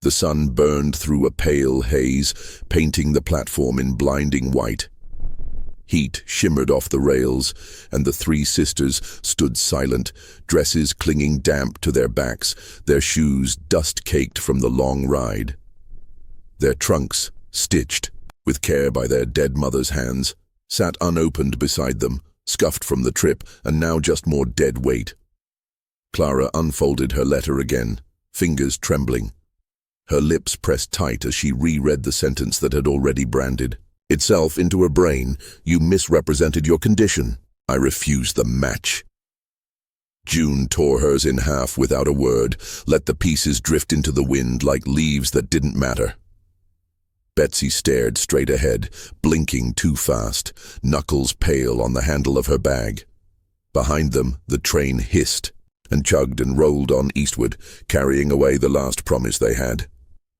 The sun burned through a pale haze, painting the platform in blinding white. Heat shimmered off the rails, and the three sisters stood silent, dresses clinging damp to their backs, their shoes dust-caked from the long ride. Their trunks, stitched with care by their dead mother's hands, sat unopened beside them, scuffed from the trip, and now just more dead weight. Clara unfolded her letter again, fingers trembling. Her lips pressed tight as she reread the sentence that had already branded itself into her brain. "You misrepresented your condition. I refuse the match." June tore hers in half without a word, let the pieces drift into the wind like leaves that didn't matter. Betsy stared straight ahead, blinking too fast, knuckles pale on the handle of her bag. Behind them, the train hissed and chugged and rolled on eastward, carrying away the last promise they had.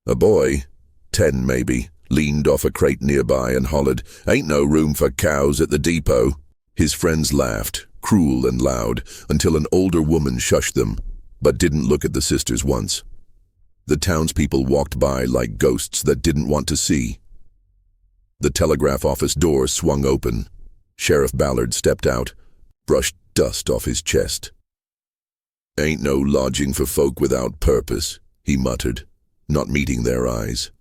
A boy, 10 maybe, leaned off a crate nearby and hollered, "Ain't no room for cows at the depot." His friends laughed, cruel and loud, until an older woman shushed them, but didn't look at the sisters once. The townspeople walked by like ghosts that didn't want to see. The telegraph office door swung open. Sheriff Ballard stepped out, brushed dust off his chest. "Ain't no lodging for folk without purpose," he muttered, not meeting their eyes.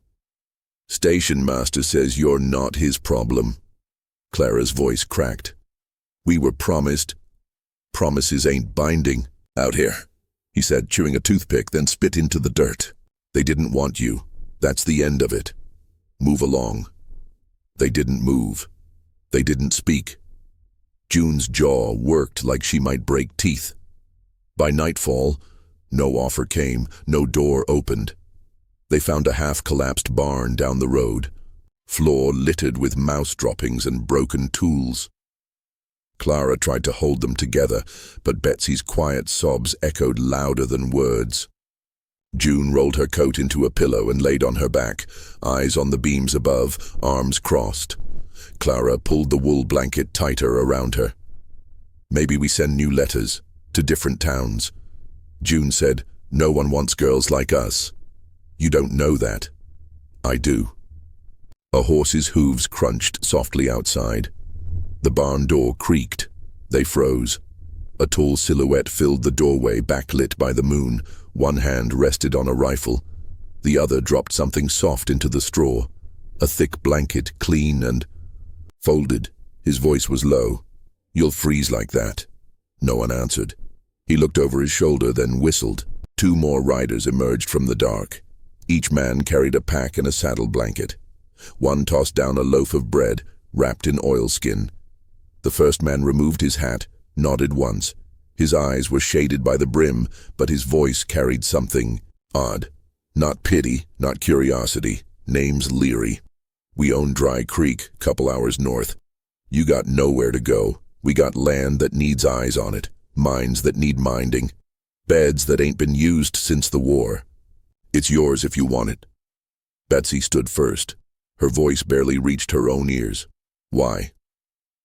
"Station master says you're not his problem." Clara's voice cracked. "We were promised. Promises ain't binding. Out here," he said, chewing a toothpick, then spit into the dirt. "They didn't want you. That's the end of it. Move along." They didn't move. They didn't speak. June's jaw worked like she might break teeth. By nightfall, no offer came, no door opened. They found a half-collapsed barn down the road, floor littered with mouse droppings and broken tools. Clara tried to hold them together, but Betsy's quiet sobs echoed louder than words. June rolled her coat into a pillow and laid on her back, eyes on the beams above, arms crossed. Clara pulled the wool blanket tighter around her. "Maybe we send new letters, to different towns." June said, "No one wants girls like us." "You don't know that." "I do." A horse's hooves crunched softly outside. The barn door creaked. They froze. A tall silhouette filled the doorway, backlit by the moon. One hand rested on a rifle. The other dropped something soft into the straw. A thick blanket, clean and folded. His voice was low. "You'll freeze like that." No one answered. He looked over his shoulder, then whistled. 2 more riders emerged from the dark. Each man carried a pack and a saddle blanket. One tossed down a loaf of bread, wrapped in oilskin. The first man removed his hat, nodded once. His eyes were shaded by the brim, but his voice carried something odd. Not pity, not curiosity. "Name's Leary. We own Dry Creek, couple hours north. You got nowhere to go. We got land that needs eyes on it, mines that need minding, beds that ain't been used since the war. It's yours if you want it." Betsy stood first. Her voice barely reached her own ears. "Why?"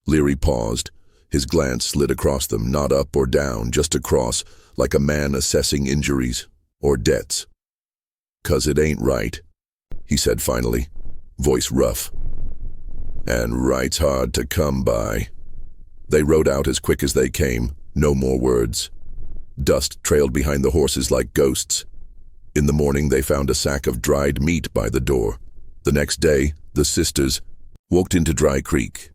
Leary paused. His glance slid across them, not up or down, just across, like a man assessing injuries or debts. "'Cause it ain't right," he said finally, voice rough. "And right's hard to come by." They rode out as quick as they came, no more words. Dust trailed behind the horses like ghosts. In the morning they found a sack of dried meat by the door. The next day, the sisters walked into Dry Creek.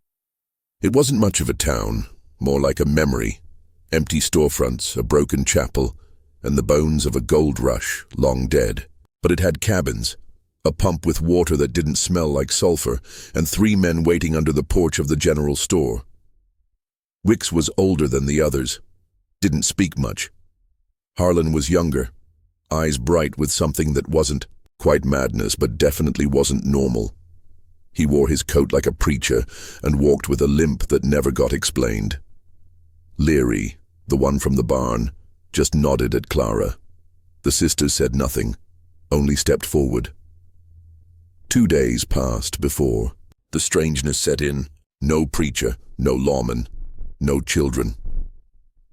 It wasn't much of a town, more like a memory. Empty storefronts, a broken chapel, and the bones of a gold rush, long dead. But it had cabins, a pump with water that didn't smell like sulfur, and 3 men waiting under the porch of the general store. Wicks was older than the others, didn't speak much. Harlan was younger, eyes bright with something that wasn't quite madness, but definitely wasn't normal. He wore his coat like a preacher and walked with a limp that never got explained. Leary, the one from the barn, just nodded at Clara. The sisters said nothing, only stepped forward. 2 days passed before the strangeness set in. No preacher, no lawman, no children.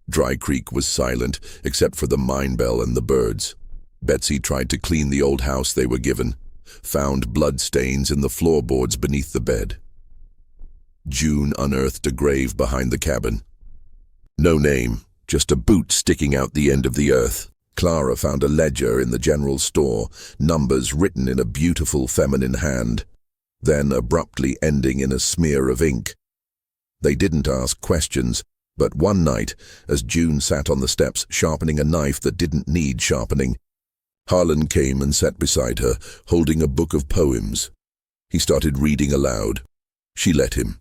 Dry Creek was silent except for the mine bell and the birds. Betsy tried to clean the old house they were given, found blood stains in the floorboards beneath the bed. June unearthed a grave behind the cabin. No name, just a boot sticking out the end of the earth. Clara found a ledger in the general store, numbers written in a beautiful feminine hand, then abruptly ending in a smear of ink. They didn't ask questions, but one night, as June sat on the steps sharpening a knife that didn't need sharpening, Harlan came and sat beside her, holding a book of poems. He started reading aloud. She let him.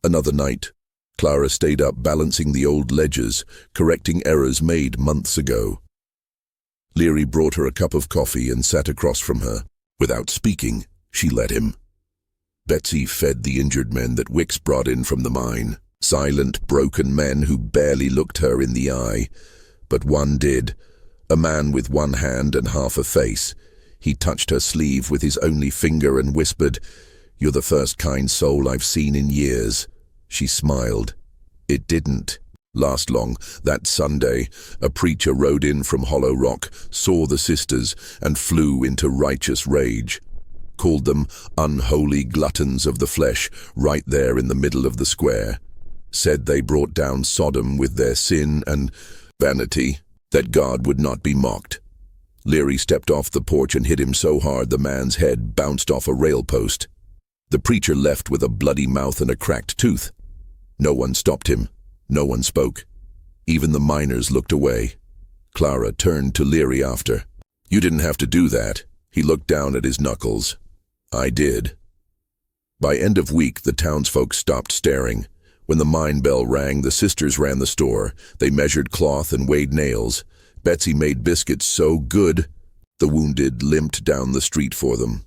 Another night, Clara stayed up balancing the old ledgers, correcting errors made months ago. Leary brought her a cup of coffee and sat across from her. Without speaking, she let him. Betsy fed the injured men that Wicks brought in from the mine, silent, broken men who barely looked her in the eye. But one did, a man with one hand and half a face. He touched her sleeve with his only finger and whispered, "You're the first kind soul I've seen in years." She smiled. It didn't last long. That Sunday, a preacher rode in from Hollow Rock, saw the sisters, and flew into righteous rage. Called them unholy gluttons of the flesh right there in the middle of the square. Said they brought down Sodom with their sin and vanity, that God would not be mocked. Leary stepped off the porch and hit him so hard the man's head bounced off a rail post. The preacher left with a bloody mouth and a cracked tooth. No one stopped him. No one spoke. Even the miners looked away. Clara turned to Leary after. "You didn't have to do that." He looked down at his knuckles. "I did." By end of week, the townsfolk stopped staring. When the mine bell rang, the sisters ran the store. They measured cloth and weighed nails. Betsy made biscuits so good, the wounded limped down the street for them.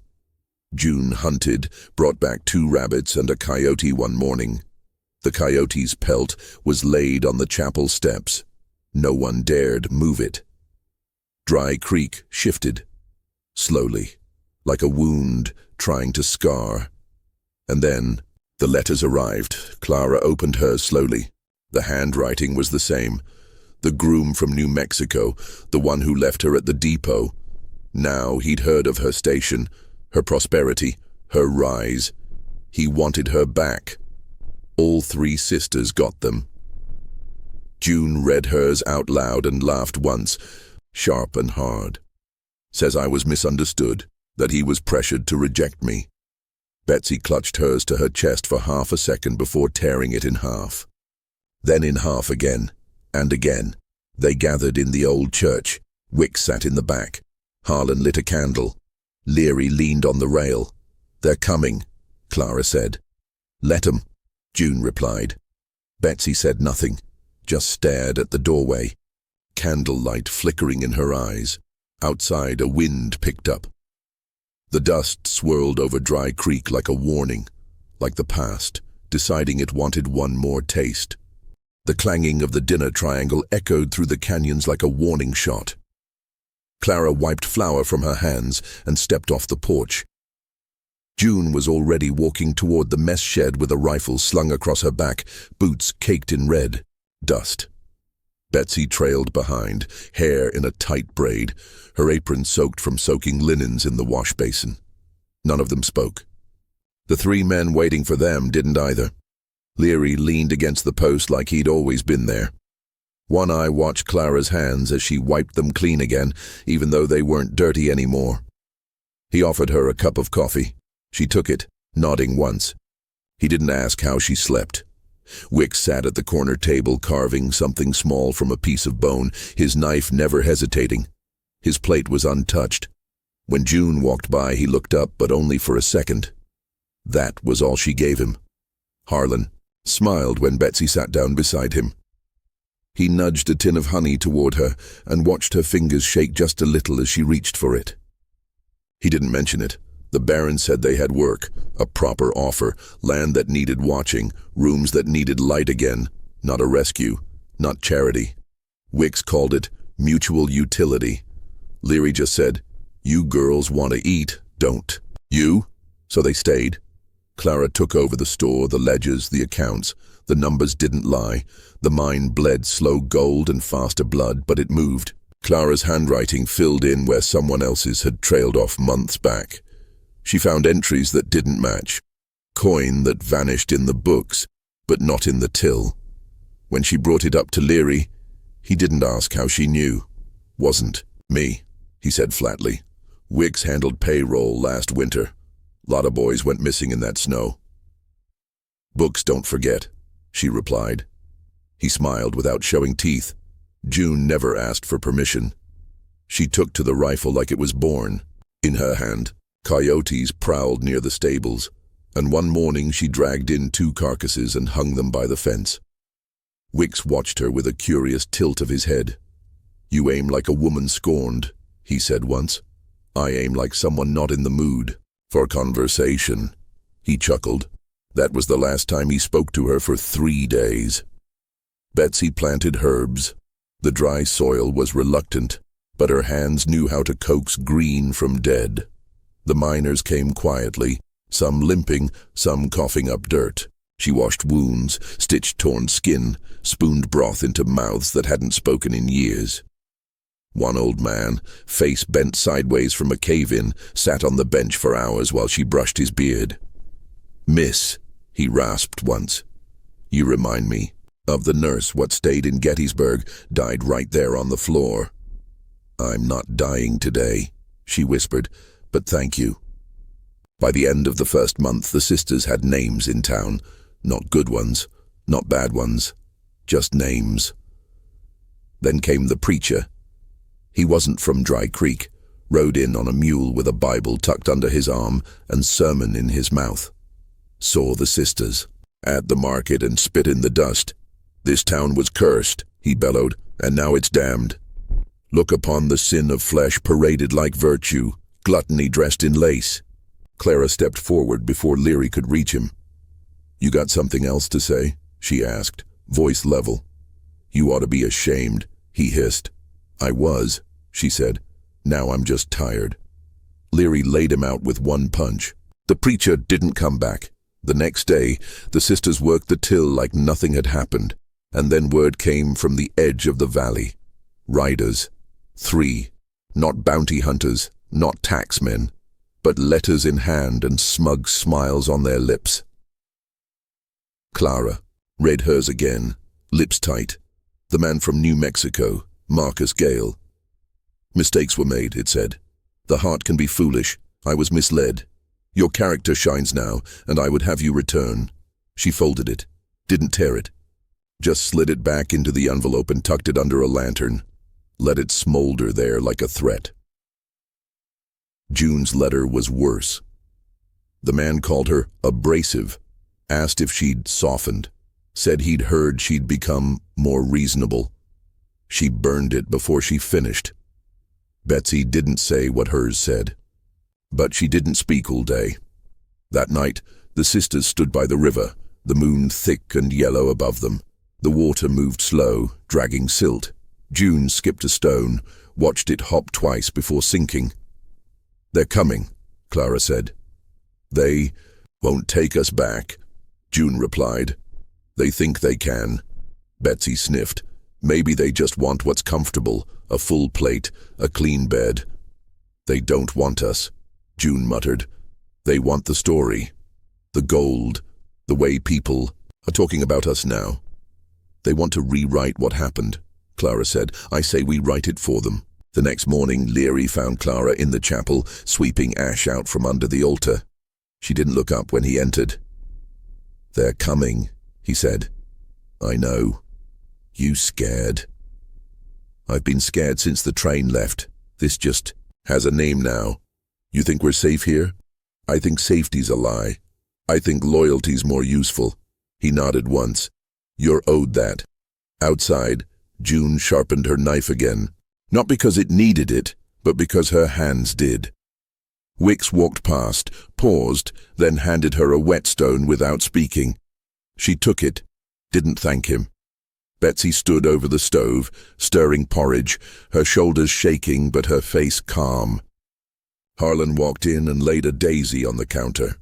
June hunted, brought back 2 rabbits and a coyote one morning. The coyote's pelt was laid on the chapel steps. No one dared move it. Dry Creek shifted, slowly, like a wound trying to scar. And then the letters arrived. Clara opened hers slowly. The handwriting was the same. The groom from New Mexico, the one who left her at the depot. Now he'd heard of her station, her prosperity, her rise. He wanted her back. All 3 sisters got them. June read hers out loud and laughed once, sharp and hard. "Says I was misunderstood, that he was pressured to reject me." Betsy clutched hers to her chest for half a second before tearing it in half. Then in half again, and again. They gathered in the old church. Wicks sat in the back. Harlan lit a candle. Leary leaned on the rail. "They're coming," Clara said. "Let 'em," June replied. Betsy said nothing, just stared at the doorway, candlelight flickering in her eyes. Outside, a wind picked up. The dust swirled over Dry Creek like a warning, like the past, deciding it wanted one more taste. The clanging of the dinner triangle echoed through the canyons like a warning shot. Clara wiped flour from her hands and stepped off the porch. June was already walking toward the mess shed with a rifle slung across her back, boots caked in red dust. Betsy trailed behind, hair in a tight braid, her apron soaked from soaking linens in the wash basin. None of them spoke. The 3 men waiting for them didn't either. Leary leaned against the post like he'd always been there. One eye watched Clara's hands as she wiped them clean again, even though they weren't dirty anymore. He offered her a cup of coffee. She took it, nodding once. He didn't ask how she slept. Wicks sat at the corner table carving something small from a piece of bone, his knife never hesitating. His plate was untouched. When June walked by, he looked up, but only for a second. That was all she gave him. Harlan smiled when Betsy sat down beside him. He nudged a tin of honey toward her and watched her fingers shake just a little as she reached for it. He didn't mention it. The Baron said they had work, a proper offer, land that needed watching, rooms that needed light again, not a rescue, not charity. Wicks called it mutual utility. Leary just said, "You girls want to eat, don't you?" So they stayed. Clara took over the store, the ledgers, the accounts. The numbers didn't lie. The mine bled slow gold and faster blood, but it moved. Clara's handwriting filled in where someone else's had trailed off months back. She found entries that didn't match. Coin that vanished in the books, but not in the till. When she brought it up to Leary, he didn't ask how she knew. "Wasn't me," he said flatly. "Wicks handled payroll last winter. Lot of boys went missing in that snow." "Books don't forget," she replied. He smiled without showing teeth. June never asked for permission. She took to the rifle like it was born. In her hand, coyotes prowled near the stables, and one morning she dragged in 2 carcasses and hung them by the fence. Wicks watched her with a curious tilt of his head. "You aim like a woman scorned," he said once. "I aim like someone not in the mood for conversation." He chuckled. That was the last time he spoke to her for 3 days. Betsy planted herbs. The dry soil was reluctant, but her hands knew how to coax green from dead. The miners came quietly, some limping, some coughing up dirt. She washed wounds, stitched torn skin, spooned broth into mouths that hadn't spoken in years. One old man, face bent sideways from a cave-in, sat on the bench for hours while she brushed his beard. "Miss," he rasped once, "you remind me of the nurse what stayed in Gettysburg, died right there on the floor." "I'm not dying today," she whispered, "but thank you." By the end of the first month, the sisters had names in town. Not good ones, not bad ones, just names. Then came the preacher. He wasn't from Dry Creek, rode in on a mule with a Bible tucked under his arm and sermon in his mouth. Saw the sisters at the market and spit in the dust. "This town was cursed," he bellowed, "and now it's damned. Look upon the sin of flesh paraded like virtue, gluttony dressed in lace." Clara stepped forward before Leary could reach him. "You got something else to say?" she asked, voice level. "You ought to be ashamed," he hissed. "I was," she said. "Now I'm just tired." Leary laid him out with one punch. The preacher didn't come back. The next day, the sisters worked the till like nothing had happened, and then word came from the edge of the valley. Riders. 3. Not bounty hunters, not taxmen, but letters in hand and smug smiles on their lips. Clara read hers again, lips tight. "The man from New Mexico, Marcus Gale." "Mistakes were made," it said. "The heart can be foolish. I was misled. Your character shines now, and I would have you return." She folded it, didn't tear it, just slid it back into the envelope and tucked it under a lantern. Let it smolder there like a threat. June's letter was worse. The man called her abrasive, asked if she'd softened, said he'd heard she'd become more reasonable. She burned it before she finished. Betsy didn't say what hers said, but she didn't speak all day. That night, the sisters stood by the river, the moon thick and yellow above them. The water moved slow, dragging silt. June skipped a stone, watched it hop twice before sinking. "They're coming," Clara said. "They won't take us back," June replied. "They think they can." Betsy sniffed. "Maybe they just want what's comfortable, a full plate, a clean bed." "They don't want us," June muttered. "They want the story, the gold, the way people are talking about us now. They want to rewrite what happened," Clara said. "I say we write it for them." The next morning, Leary found Clara in the chapel, sweeping ash out from under the altar. She didn't look up when he entered. "They're coming," he said. "I know. You scared?" "I've been scared since the train left. This just has a name now. You think we're safe here?" "I think safety's a lie. I think loyalty's more useful." He nodded once. "You're owed that." Outside, June sharpened her knife again. Not because it needed it, but because her hands did. Wicks walked past, paused, then handed her a whetstone without speaking. She took it, didn't thank him. Betsy stood over the stove, stirring porridge, her shoulders shaking but her face calm. Harlan walked in and laid a daisy on the counter.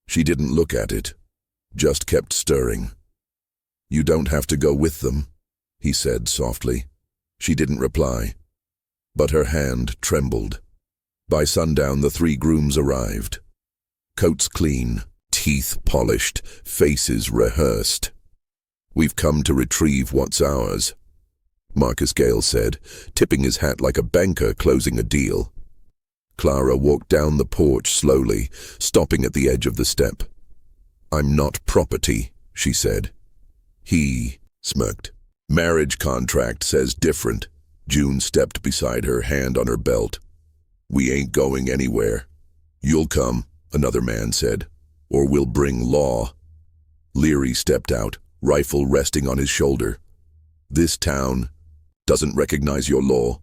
She didn't look at it, just kept stirring. "You don't have to go with them," he said softly. She didn't reply. but her hand trembled. By sundown, the three grooms arrived. Coats clean, teeth polished, faces rehearsed. "We've come to retrieve what's ours," Marcus Gale said, tipping his hat like a banker closing a deal. Clara walked down the porch slowly, stopping at the edge of the step. "I'm not property," she said. He smirked. "Marriage contract says different." June stepped beside her, hand on her belt. "We ain't going anywhere." "You'll come," another man said, "or we'll bring law." Leary stepped out, rifle resting on his shoulder. "This town doesn't recognize your law."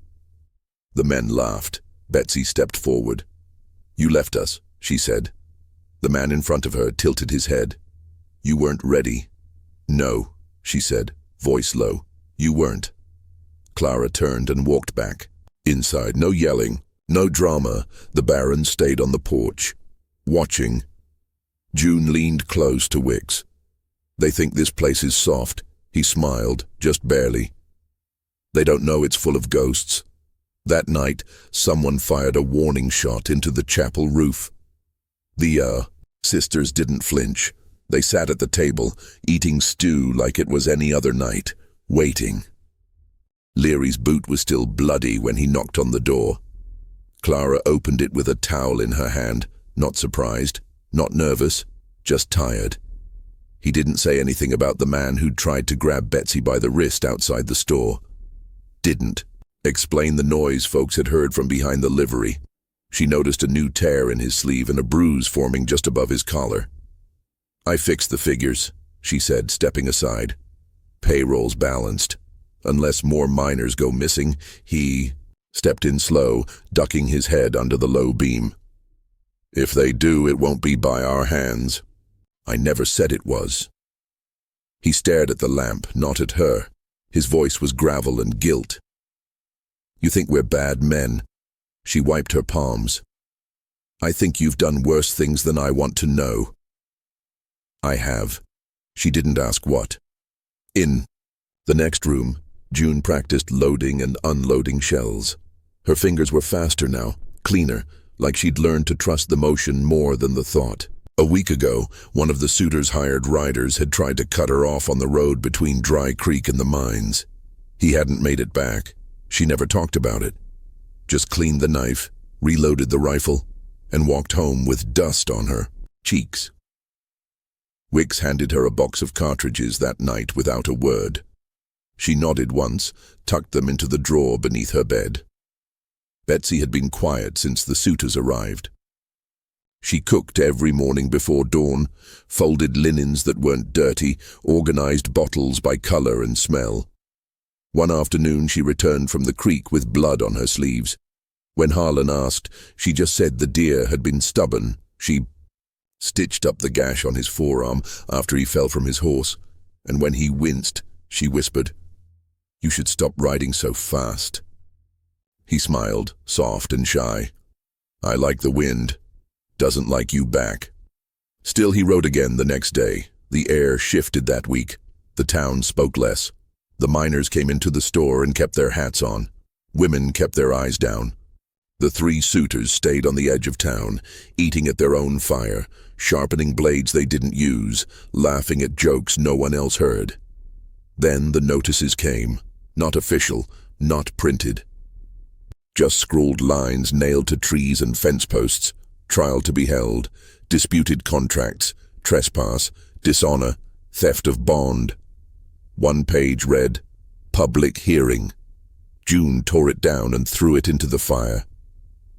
The men laughed. Betsy stepped forward. "You left us," she said. The man in front of her tilted his head. "You weren't ready." "No," she said, voice low. "You weren't." Clara turned and walked back. Inside, no yelling, no drama. The Baron stayed on the porch, watching. June leaned close to Wicks. "They think this place is soft." He smiled, just barely. "They don't know it's full of ghosts." That night, someone fired a warning shot into the chapel roof. The sisters didn't flinch. They sat at the table, eating stew like it was any other night, waiting. Leary's boot was still bloody when he knocked on the door. Clara opened it with a towel in her hand, not surprised, not nervous, just tired. He didn't say anything about the man who'd tried to grab Betsy by the wrist outside the store. Didn't explain the noise folks had heard from behind the livery. She noticed a new tear in his sleeve and a bruise forming just above his collar. "I fixed the figures," she said, stepping aside. "Payroll's balanced. Unless more miners go missing." He stepped in slow, ducking his head under the low beam. "If they do, it won't be by our hands." "I never said it was." He stared at the lamp, not at her. His voice was gravel and guilt. "You think we're bad men?" She wiped her palms. "I think you've done worse things than I want to know." "I have." She didn't ask what. In the next room, June practiced loading and unloading shells. Her fingers were faster now, cleaner, like she'd learned to trust the motion more than the thought. A week ago, one of the suitor's hired riders had tried to cut her off on the road between Dry Creek and the mines. He hadn't made it back. She never talked about it. Just cleaned the knife, reloaded the rifle, and walked home with dust on her cheeks. Wicks handed her a box of cartridges that night without a word. She nodded once, tucked them into the drawer beneath her bed. Betsy had been quiet since the suitors arrived. She cooked every morning before dawn, folded linens that weren't dirty, organized bottles by color and smell. One afternoon she returned from the creek with blood on her sleeves. When Harlan asked, she just said the deer had been stubborn. She stitched up the gash on his forearm after he fell from his horse, and when he winced, she whispered, "You should stop riding so fast." He smiled, soft and shy. "I like the wind. Doesn't like you back." Still, he rode again the next day. The air shifted that week. The town spoke less. The miners came into the store and kept their hats on. Women kept their eyes down. The three suitors stayed on the edge of town, eating at their own fire, sharpening blades they didn't use, laughing at jokes no one else heard. Then the notices came. Not official, not printed. Just scrawled lines nailed to trees and fence posts. Trial to be held, disputed contracts, trespass, dishonor, theft of bond. One page read, "Public hearing." June tore it down and threw it into the fire.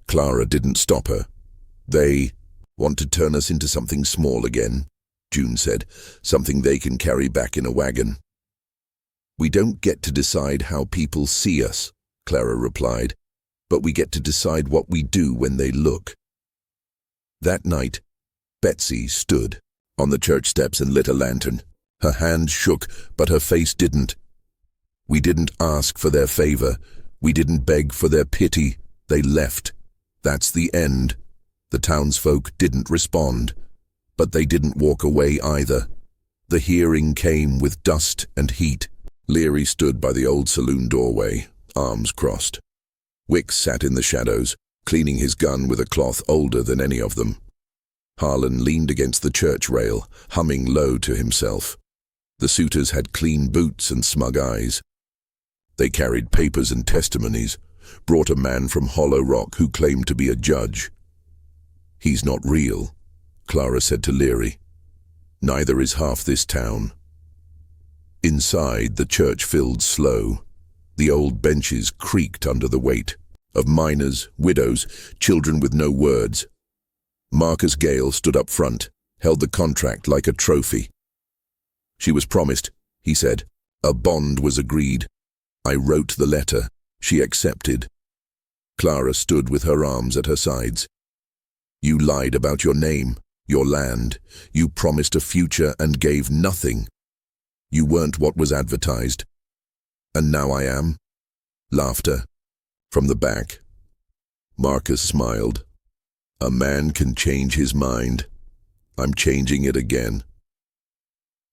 Clara didn't stop her. "They want to turn us into something small again," June said, "something they can carry back in a wagon." "We don't get to decide how people see us," Clara replied, "but we get to decide what we do when they look." That night, Betsy stood on the church steps and lit a lantern. Her hand shook, but her face didn't. "We didn't ask for their favor. We didn't beg for their pity. They left. That's the end." The townsfolk didn't respond, but they didn't walk away either. The hearing came with dust and heat. Leary stood by the old saloon doorway, arms crossed. Wicks sat in the shadows, cleaning his gun with a cloth older than any of them. Harlan leaned against the church rail, humming low to himself. The suitors had clean boots and smug eyes. They carried papers and testimonies, brought a man from Hollow Rock who claimed to be a judge. "He's not real," Clara said to Leary. "Neither is half this town." Inside, the church filled slow. The old benches creaked under the weight of minors, widows, children with no words. Marcus Gale stood up front, held the contract like a trophy. "She was promised," he said. "A bond was agreed. I wrote the letter. She accepted." Clara stood with her arms at her sides. "You lied about your name, your land. You promised a future and gave nothing. You weren't what was advertised. And now I am." Laughter. From the back. Marcus smiled. "A man can change his mind. I'm changing it again."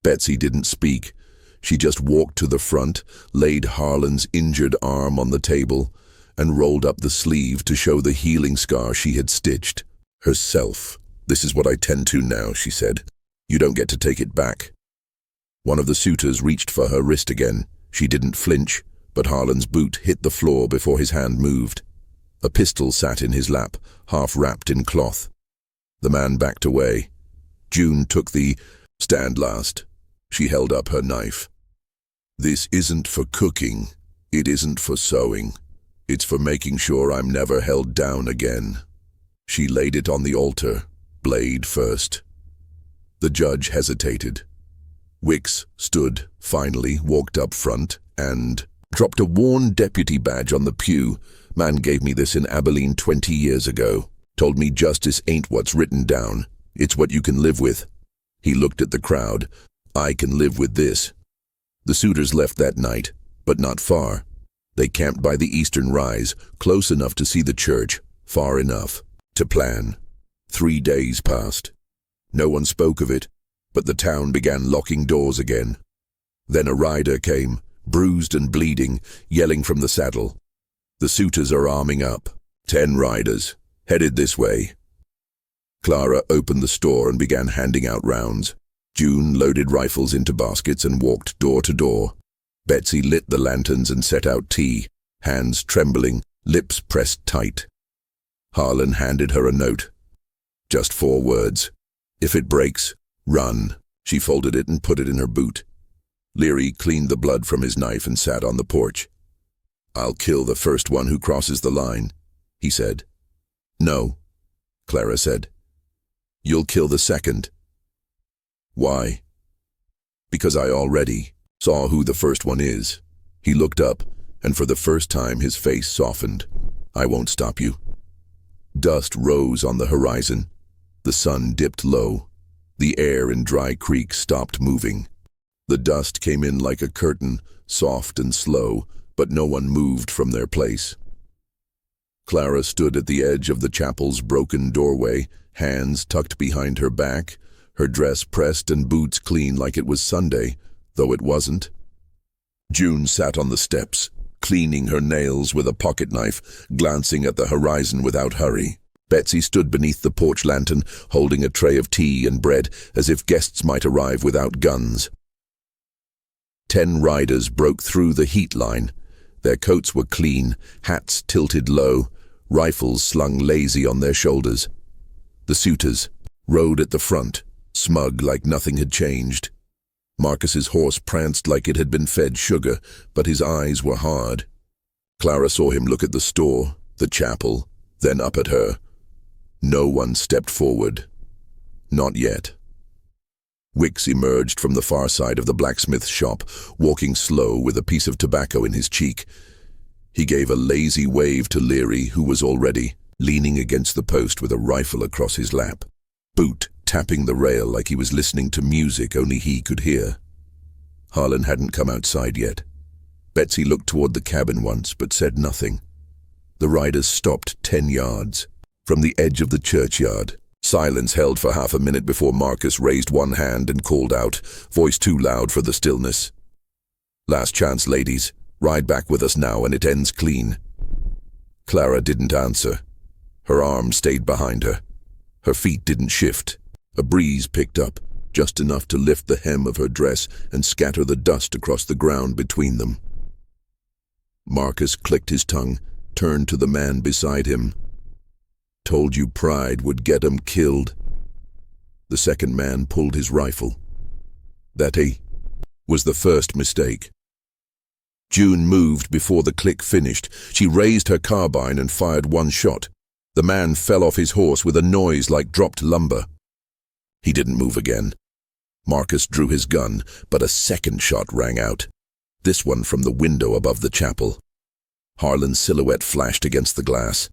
Betsy didn't speak. She just walked to the front, laid Harlan's injured arm on the table, and rolled up the sleeve to show the healing scar she had stitched. Herself. "This is what I tend to now," she said. "You don't get to take it back." One of the suitors reached for her wrist again. She didn't flinch, but Harlan's boot hit the floor before his hand moved. A pistol sat in his lap, half wrapped in cloth. The man backed away. June took the stand last. She held up her knife. "This isn't for cooking. It isn't for sewing. It's for making sure I'm never held down again." She laid it on the altar, blade first. The judge hesitated. Wicks stood, finally, walked up front, and dropped a worn deputy badge on the pew. "Man gave me this in Abilene 20 years ago. Told me justice ain't what's written down. It's what you can live with." He looked at the crowd. "I can live with this." The suitors left that night, but not far. They camped by the eastern rise, close enough to see the church, far enough to plan. 3 days passed. No one spoke of it, but the town began locking doors again. Then a rider came, bruised and bleeding, yelling from the saddle. The suitors are arming up. 10 riders, headed this way. Clara opened the store and began handing out rounds. June loaded rifles into baskets and walked door to door. Betsy lit the lanterns and set out tea, hands trembling, lips pressed tight. Harlan handed her a note. Just 4 words. "If it breaks, run." She folded it and put it in her boot. Leary cleaned the blood from his knife and sat on the porch. "I'll kill the first one who crosses the line," he said. "No," Clara said. "You'll kill the second." "Why?" "Because I already saw who the first one is." He looked up, and for the first time his face softened. "I won't stop you." Dust rose on the horizon. The sun dipped low. The air in Dry Creek stopped moving. The dust came in like a curtain, soft and slow, but no one moved from their place. Clara stood at the edge of the chapel's broken doorway, hands tucked behind her back, her dress pressed and boots clean like it was Sunday, though it wasn't. June sat on the steps, cleaning her nails with a pocket knife, glancing at the horizon without hurry. Betsy stood beneath the porch lantern, holding a tray of tea and bread, as if guests might arrive without guns. 10 riders broke through the heat line. Their coats were clean, hats tilted low, rifles slung lazy on their shoulders. The suitors rode at the front, smug like nothing had changed. Marcus's horse pranced like it had been fed sugar, but his eyes were hard. Clara saw him look at the store, the chapel, then up at her. No one stepped forward. Not yet. Wicks emerged from the far side of the blacksmith's shop, walking slow with a piece of tobacco in his cheek. He gave a lazy wave to Leary, who was already leaning against the post with a rifle across his lap. Boot tapping the rail like he was listening to music only he could hear. Harlan hadn't come outside yet. Betsy looked toward the cabin once, but said nothing. The riders stopped 10 yards from the edge of the churchyard. Silence held for half a minute before Marcus raised one hand and called out, voice too loud for the stillness. "Last chance, ladies. Ride back with us now and it ends clean." Clara didn't answer. Her arm stayed behind her. Her feet didn't shift. A breeze picked up, just enough to lift the hem of her dress and scatter the dust across the ground between them. Marcus clicked his tongue, turned to the man beside him. "Told you pride would get 'em killed." The second man pulled his rifle. That was the first mistake. June moved before the click finished. She raised her carbine and fired one shot. The man fell off his horse with a noise like dropped lumber. He didn't move again. Marcus drew his gun, but a second shot rang out, this one from the window above the chapel. Harlan's silhouette flashed against the glass.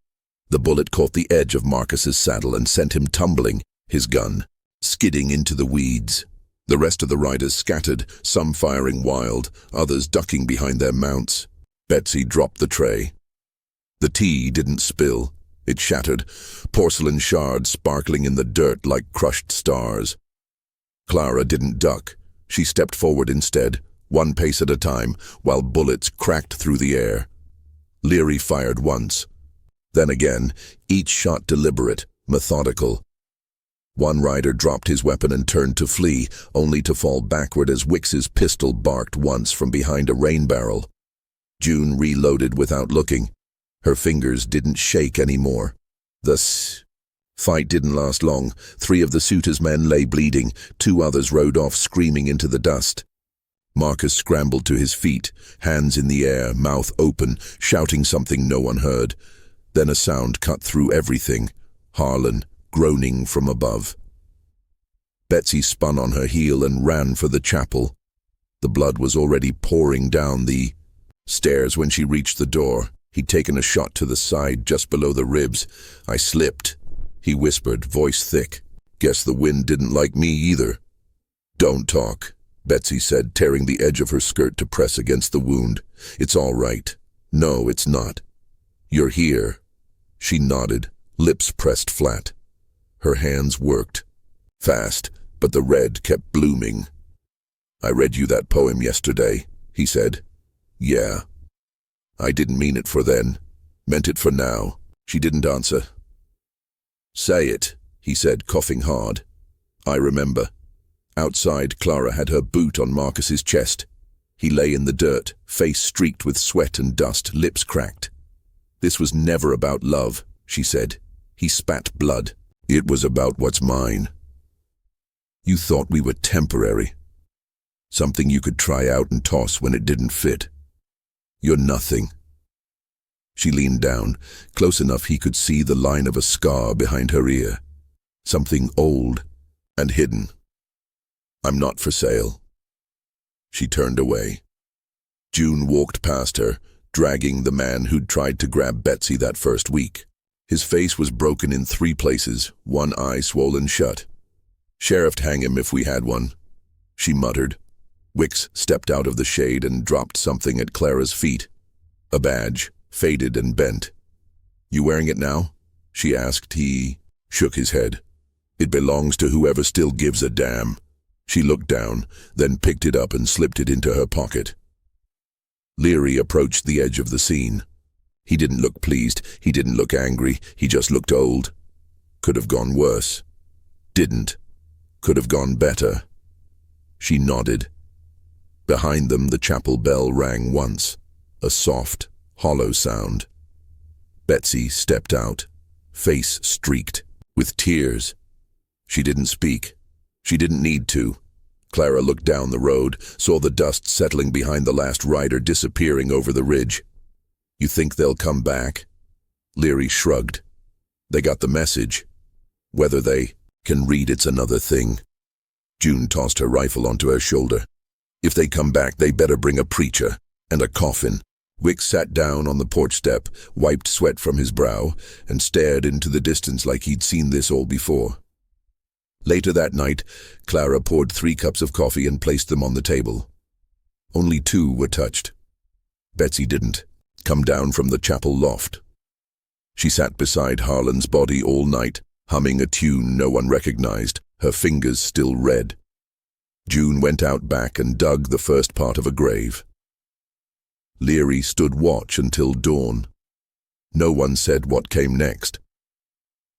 The bullet caught the edge of Marcus's saddle and sent him tumbling, his gun skidding into the weeds. The rest of the riders scattered, some firing wild, others ducking behind their mounts. Betsy dropped the tray. The tea didn't spill. It shattered, porcelain shards sparkling in the dirt like crushed stars. Clara didn't duck. She stepped forward instead, one pace at a time, while bullets cracked through the air. Leary fired once. Then again, each shot deliberate, methodical. One rider dropped his weapon and turned to flee, only to fall backward as Wicks's pistol barked once from behind a rain barrel. June reloaded without looking. Her fingers didn't shake anymore. The fight didn't last long. 3 of the suitors' men lay bleeding. 2 others rode off screaming into the dust. Marcus scrambled to his feet, hands in the air, mouth open, shouting something no one heard. Then a sound cut through everything. Harlan groaning from above. Betsy spun on her heel and ran for the chapel. The blood was already pouring down the stairs when she reached the door. He'd taken a shot to the side just below the ribs. "I slipped," he whispered, voice thick. "Guess the wind didn't like me either." "Don't talk," Betsy said, tearing the edge of her skirt to press against the wound. "It's all right." "No, it's not." "You're here." She nodded, lips pressed flat. Her hands worked. Fast, but the red kept blooming. "I read you that poem yesterday," he said. "Yeah. I didn't mean it for then. Meant it for now." She didn't answer. "Say it," he said, coughing hard. "I remember." Outside, Clara had her boot on Marcus's chest. He lay in the dirt, face streaked with sweat and dust, lips cracked. "This was never about love," she said. He spat blood. "It was about what's mine. You thought we were temporary. Something you could try out and toss when it didn't fit. You're nothing." She leaned down, close enough he could see the line of a scar behind her ear. Something old and hidden. "I'm not for sale." She turned away. June walked past her, dragging the man who'd tried to grab Betsy that first week. His face was broken in 3 places, one eye swollen shut. "Sheriff'd hang him if we had one," she muttered. Wicks stepped out of the shade and dropped something at Clara's feet. A badge, faded and bent. "You wearing it now?" she asked. He shook his head. "It belongs to whoever still gives a damn." She looked down, then picked it up and slipped it into her pocket. Leary approached the edge of the scene. He didn't look pleased, he didn't look angry, he just looked old. Could have gone worse. Didn't. Could have gone better. She nodded. Behind them, the chapel bell rang once, a soft, hollow sound. Betsy stepped out, face streaked, with tears. She didn't speak. She didn't need to. Clara looked down the road, saw the dust settling behind the last rider disappearing over the ridge. "You think they'll come back?" Leary shrugged. "They got the message. Whether they can read it's another thing." June tossed her rifle onto her shoulder. "If they come back, they better bring a preacher and a coffin." Wicks sat down on the porch step, wiped sweat from his brow, and stared into the distance like he'd seen this all before. Later that night, Clara poured 3 cups of coffee and placed them on the table. Only 2 were touched. Betsy didn't come down from the chapel loft. She sat beside Harlan's body all night, humming a tune no one recognized, her fingers still red. June went out back and dug the first part of a grave. Leary stood watch until dawn. No one said what came next.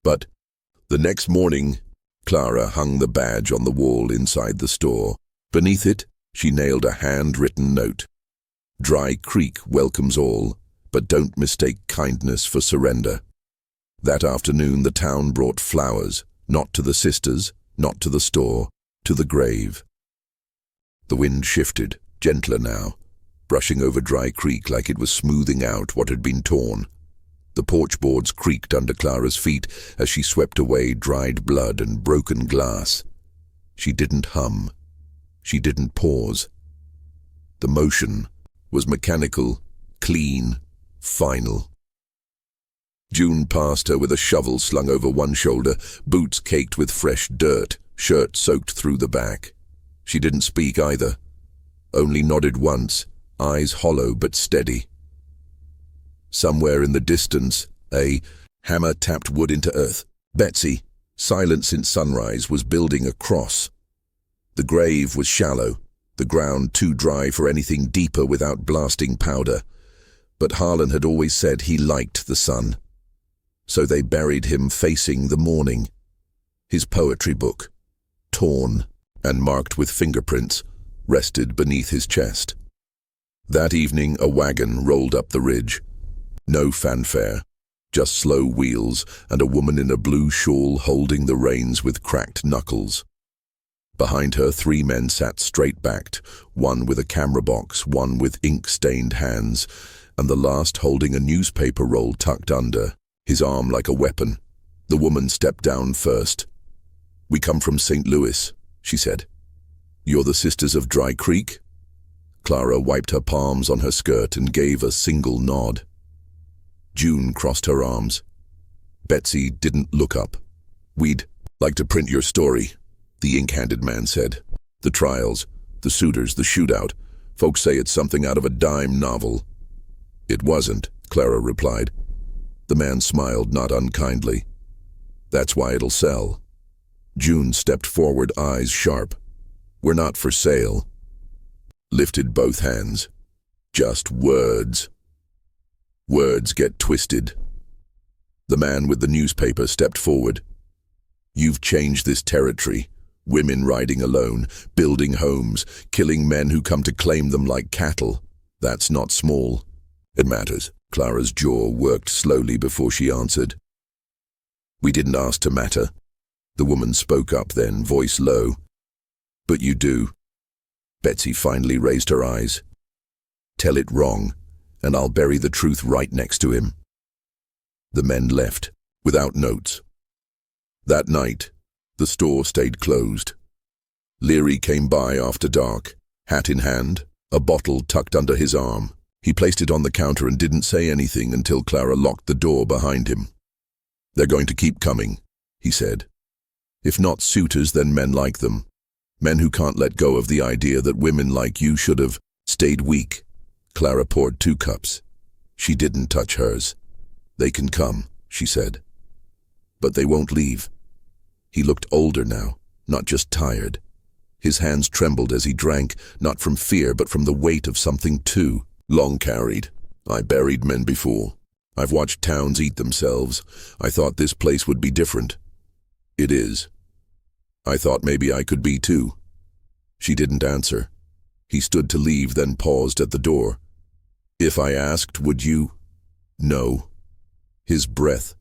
But the next morning, Clara hung the badge on the wall inside the store. Beneath it, she nailed a handwritten note. Dry Creek welcomes all, but don't mistake kindness for surrender. That afternoon, the town brought flowers, not to the sisters, not to the store, to the grave. The wind shifted, gentler now, brushing over Dry Creek like it was smoothing out what had been torn. The porch boards creaked under Clara's feet as she swept away dried blood and broken glass. She didn't hum. She didn't pause. The motion was mechanical, clean, final. June passed her with a shovel slung over one shoulder, boots caked with fresh dirt, shirt soaked through the back. She didn't speak either, only nodded once, eyes hollow but steady. Somewhere in the distance, a hammer tapped wood into earth. Betsy, silent since sunrise, was building a cross. The grave was shallow, the ground too dry for anything deeper without blasting powder. But Harlan had always said he liked the sun. So they buried him facing the morning. His poetry book, torn and marked with fingerprints, rested beneath his chest. That evening, a wagon rolled up the ridge. No fanfare, just slow wheels and a woman in a blue shawl holding the reins with cracked knuckles. Behind her, 3 men sat straight-backed, one with a camera box, one with ink-stained hands, and the last holding a newspaper roll tucked under, his arm like a weapon. The woman stepped down first. "We come from St. Louis," she said. "You're the Sisters of Dry Creek?" Clara wiped her palms on her skirt and gave a single nod. June crossed her arms. Betsy didn't look up. "We'd like to print your story," the ink-handed man said. "The trials, the suitors, the shootout. Folks say it's something out of a dime novel." "It wasn't," Clara replied. The man smiled, not unkindly. "That's why it'll sell." June stepped forward, eyes sharp. "We're not for sale." Lifted both hands. "Just words. Words get twisted." The man with the newspaper stepped forward. "You've changed this territory. Women riding alone, building homes, killing men who come to claim them like cattle. That's not small." "It matters." Clara's jaw worked slowly before she answered. "We didn't ask to matter." The woman spoke up then, voice low. "But you do." Betsy finally raised her eyes. "Tell it wrong, and I'll bury the truth right next to him." The men left, without notes. That night, the store stayed closed. Leary came by after dark, hat in hand, a bottle tucked under his arm. He placed it on the counter and didn't say anything until Clara locked the door behind him. "They're going to keep coming," he said. "If not suitors, then men like them. Men who can't let go of the idea that women like you should have stayed weak." Clara poured 2 cups. She didn't touch hers. "They can come," she said. "But they won't leave." He looked older now, not just tired. His hands trembled as he drank, not from fear, but from the weight of something too long carried. "I buried men before. I've watched towns eat themselves. I thought this place would be different. It is. I thought maybe I could be too." She didn't answer. He stood to leave, then paused at the door. "If I asked, would you?" "No." His breath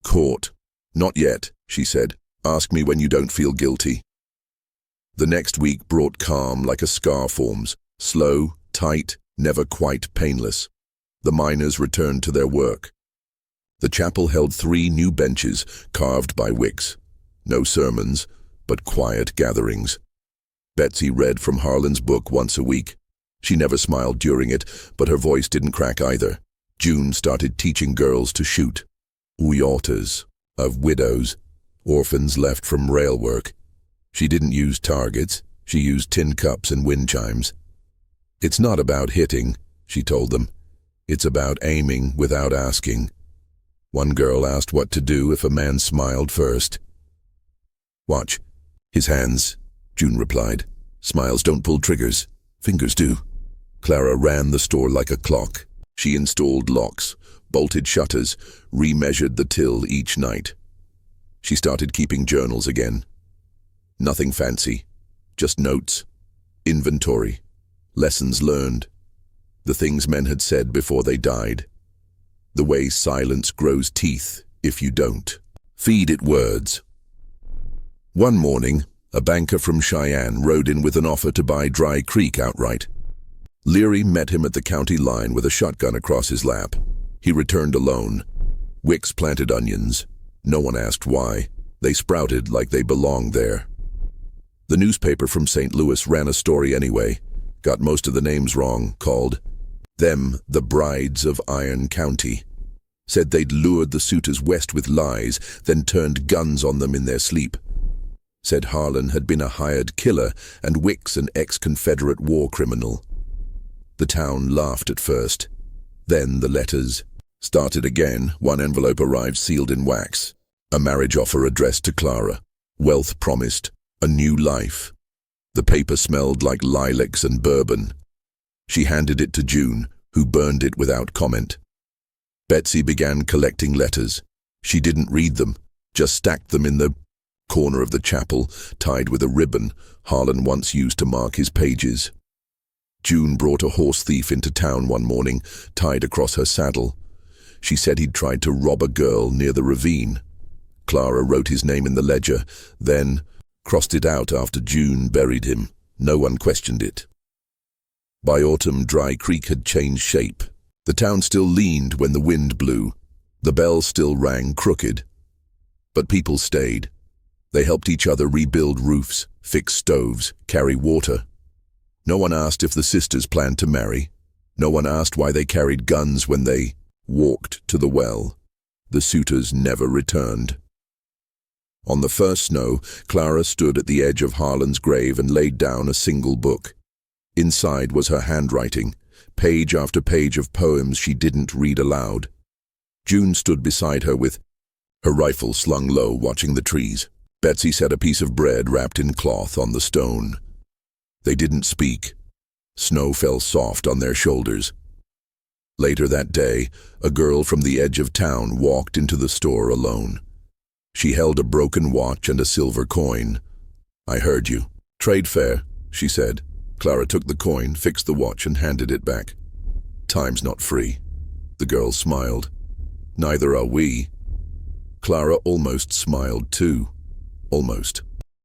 caught. "Not yet," she said. "Ask me when you don't feel guilty." The next week brought calm like a scar forms, slow, tight, never quite painless. The miners returned to their work. The chapel held 3 new benches carved by wicks. No sermons, but quiet gatherings. Betsy read from Harlan's book once a week. She never smiled during it, but her voice didn't crack either. June started teaching girls to shoot. Uyotas, of widows, orphans left from rail work. She didn't use targets. She used tin cups and wind chimes. "It's not about hitting," she told them. "It's about aiming without asking." One girl asked what to do if a man smiled first. "Watch his hands," June replied. "Smiles don't pull triggers. Fingers do." Clara ran the store like a clock. She installed locks, bolted shutters, remeasured the till each night. She started keeping journals again. Nothing fancy, just notes, inventory, lessons learned, the things men had said before they died. The way silence grows teeth if you don't. Feed it words. One morning, a banker from Cheyenne rode in with an offer to buy Dry Creek outright. Leary met him at the county line with a shotgun across his lap. He returned alone. Wicks planted onions. No one asked why. They sprouted like they belonged there. The newspaper from St. Louis ran a story anyway, got most of the names wrong, called them the Brides of Iron County. Said they'd lured the suitors west with lies, then turned guns on them in their sleep. Said Harlan had been a hired killer and Wicks an ex-Confederate war criminal. The town laughed at first. Then the letters started again. One envelope arrived sealed in wax. A marriage offer addressed to Clara. Wealth promised. A new life. The paper smelled like lilacs and bourbon. She handed it to June, who burned it without comment. Betsy began collecting letters. She didn't read them, just stacked them in the corner of the chapel, tied with a ribbon Harlan once used to mark his pages. June brought a horse thief into town one morning, tied across her saddle. She said he'd tried to rob a girl near the ravine. Clara wrote his name in the ledger, then crossed it out after June buried him. No one questioned it. By autumn, Dry Creek had changed shape. The town still leaned when the wind blew. The bell still rang crooked. But people stayed. They helped each other rebuild roofs, fix stoves, carry water. No one asked if the sisters planned to marry. No one asked why they carried guns when they walked to the well. The suitors never returned. On the first snow, Clara stood at the edge of Harlan's grave and laid down a single book. Inside was her handwriting, page after page of poems she didn't read aloud. June stood beside her with her rifle slung low, watching the trees. Betsy set a piece of bread wrapped in cloth on the stone. They didn't speak. Snow fell soft on their shoulders. Later that day, a girl from the edge of town walked into the store alone. She held a broken watch and a silver coin. "I heard you. Trade fair," she said. Clara took the coin, fixed the watch, and handed it back. "Time's not free." The girl smiled. "Neither are we." Clara almost smiled too. Almost.